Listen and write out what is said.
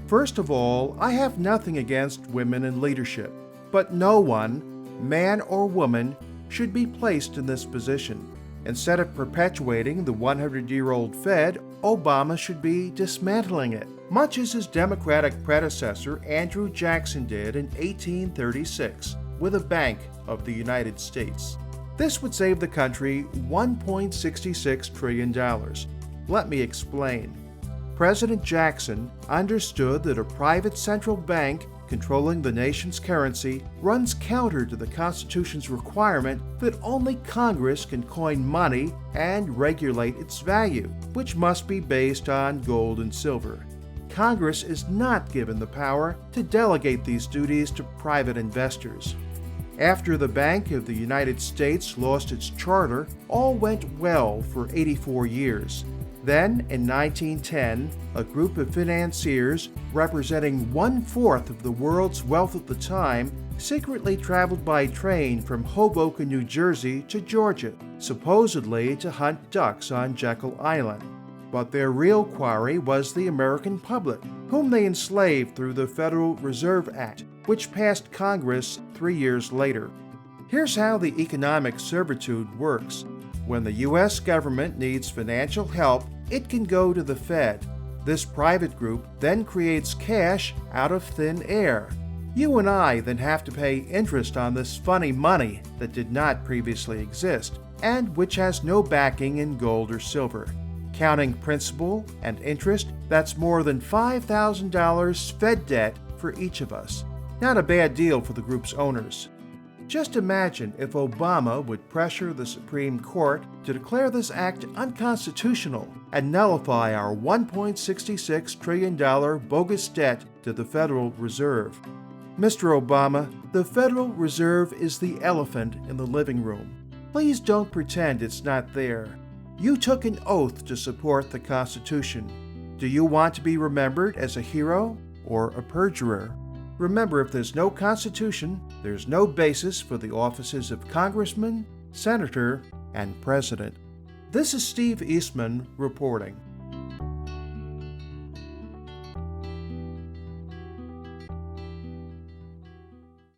First of all, I have nothing against women in leadership, but no one, man or woman, should be placed in this position. Instead of perpetuating the 100-year-old Fed, Obama should be dismantling it, much as his Democratic predecessor Andrew Jackson did in 1836 with a Bank of the United States. This would save the country $1.66 trillion. Let me explain. President Jackson understood that a private central bank controlling the nation's currency runs counter to the Constitution's requirement that only Congress can coin money and regulate its value, which must be based on gold and silver. Congress is not given the power to delegate these duties to private investors. After the Bank of the United States lost its charter, all went well for 84 years. Then, in 1910, a group of financiers representing 1/4 of the world's wealth at the time secretly traveled by train from Hoboken, New Jersey to Georgia, supposedly to hunt ducks on Jekyll Island. But their real quarry was the American public, whom they enslaved through the Federal Reserve Act, which passed Congress 3 years later. Here's how the economic servitude works. When the U.S. government needs financial help, it can go to the Fed. This private group then creates cash out of thin air. You and I then have to pay interest on this funny money that did not previously exist, and which has no backing in gold or silver. Counting principal and interest, that's more than $5,000 Fed debt for each of us. Not a bad deal for the group's owners. Just imagine if Obama would pressure the Supreme Court to declare this act unconstitutional and nullify our $1.66 trillion bogus debt to the Federal Reserve. Mr. Obama, the Federal Reserve is the elephant in the living room. Please don't pretend it's not there. You took an oath to support the Constitution. Do you want to be remembered as a hero or a perjurer? Remember, if there's no Constitution, there's no basis for the offices of Congressman, Senator, and President. This is Steve Eastman reporting.